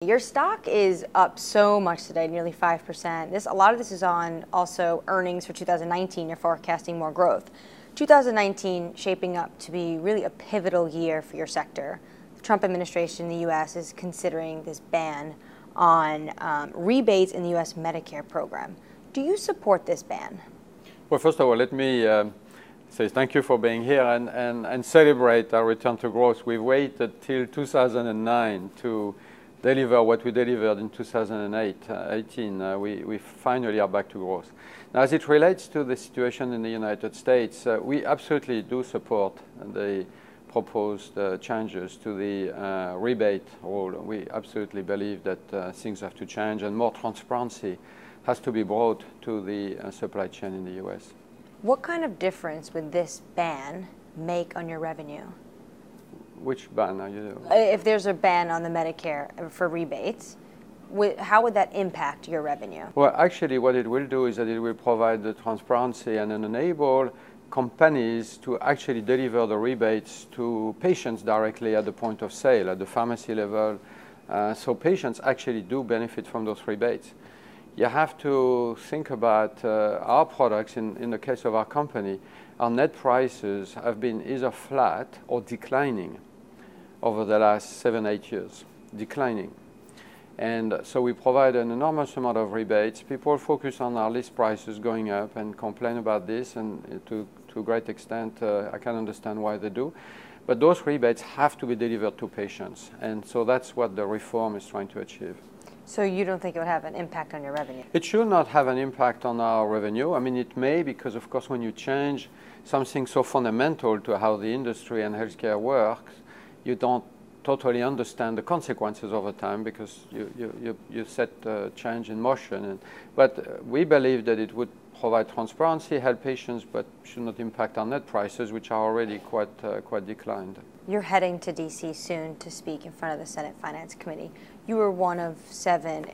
Your stock is up so much today, nearly 5%. A lot of this is on also earnings for 2019. You're forecasting more growth. 2019 shaping up to be really a pivotal year for your sector. The Trump administration in the U.S. is considering this ban on rebates in the U.S. Medicare program. Do you support this ban? Well, first of all, let me say thank you for being here and celebrate our return to growth. We waited till 2009 to deliver what we delivered in 2018. We finally are back to growth. Now, as it relates to the situation in the United States, we absolutely do support the proposed changes to the rebate rule. We absolutely believe that things have to change and more transparency has to be brought to the supply chain in the U.S. What kind of difference would this ban make on your revenue? Which ban are you? If there's a ban on the Medicare for rebates, how would that impact your revenue? Well, actually, what it will do is that it will provide the transparency and enable companies to actually deliver the rebates to patients directly at the point of sale, at the pharmacy level. So patients actually do benefit from those rebates. You have to think about our products. In the case of our company, our net prices have been either flat or declining over the last 7-8 years, declining. And so we provide an enormous amount of rebates. People focus on our list prices going up and complain about this, and to a great extent, I can understand why they do. But those rebates have to be delivered to patients, and so that's what the reform is trying to achieve. So you don't think it would have an impact on your revenue? It should not have an impact on our revenue. I mean, it may, because of course when you change something so fundamental to how the industry and healthcare works, you don't totally understand the consequences over time because you set change in motion. But we believe that it would provide transparency, help patients, but should not impact our net prices, which are already quite declined. You're heading to D.C. soon to speak in front of the Senate Finance Committee. You were one of 7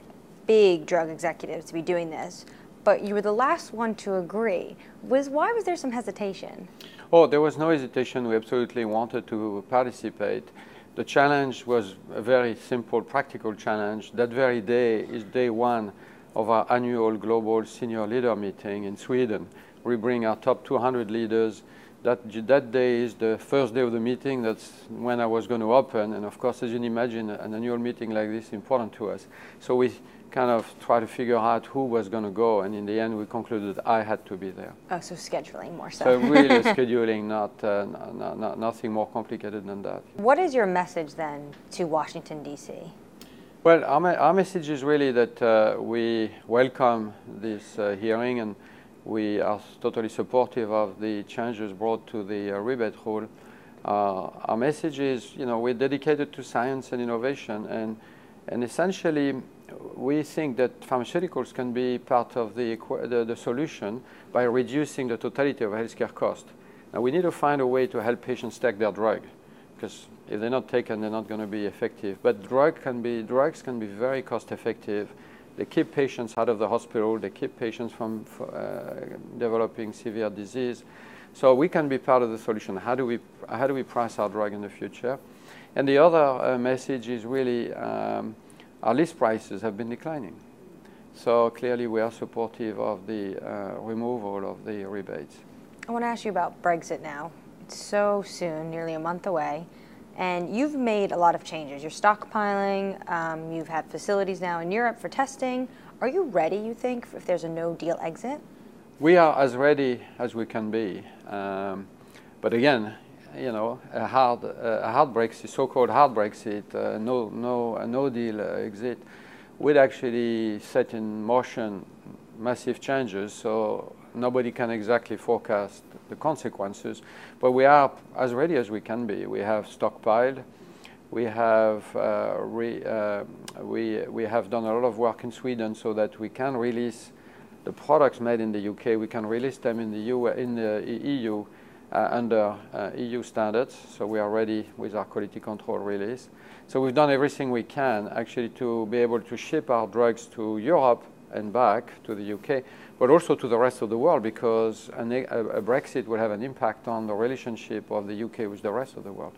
big drug executives to be doing this, but you were the last one to agree. Why was there some hesitation? Oh, there was no hesitation. We absolutely wanted to participate. The challenge was a very simple, practical challenge. That very day is day 1 of our annual global senior leader meeting in Sweden. We bring our top 200 leaders. That day is the first day of the meeting. That's when I was going to open. And of course, as you can imagine, an annual meeting like this is important to us. So we kind of try to figure out who was going to go. And in the end, we concluded I had to be there. Oh, so scheduling more so. So really scheduling, nothing more complicated than that. What is your message then to Washington, D.C.? Well, our message is really that we welcome this hearing and we are totally supportive of the changes brought to the rebate rule. Our message is, we're dedicated to science and innovation, and essentially we think that pharmaceuticals can be part of the solution by reducing the totality of healthcare cost. Now we need to find a way to help patients take their drug, because if they're not taken, they're not going to be effective. But drugs can be very cost effective. They keep patients out of the hospital. They keep patients from developing severe disease. So we can be part of the solution. How do we price our drug in the future? And the other message is really our list prices have been declining. So clearly we are supportive of the removal of the rebates. I want to ask you about Brexit now. It's so soon, nearly a month away. And you've made a lot of changes. You're stockpiling. You've had facilities now in Europe for testing. Are you ready, you think, if there's a no-deal exit? We are as ready as we can be. But again, a hard Brexit, so-called hard Brexit, no-deal exit, would actually set in motion massive changes. So nobody can exactly forecast the consequences, but we are as ready as we can be. We have stockpiled. We have we have done a lot of work in Sweden so that we can release the products made in the UK. We can release them in the EU under EU standards. So we are ready with our quality control release. So we've done everything we can actually to be able to ship our drugs to Europe and back to the UK, but also to the rest of the world, because a Brexit will have an impact on the relationship of the UK with the rest of the world.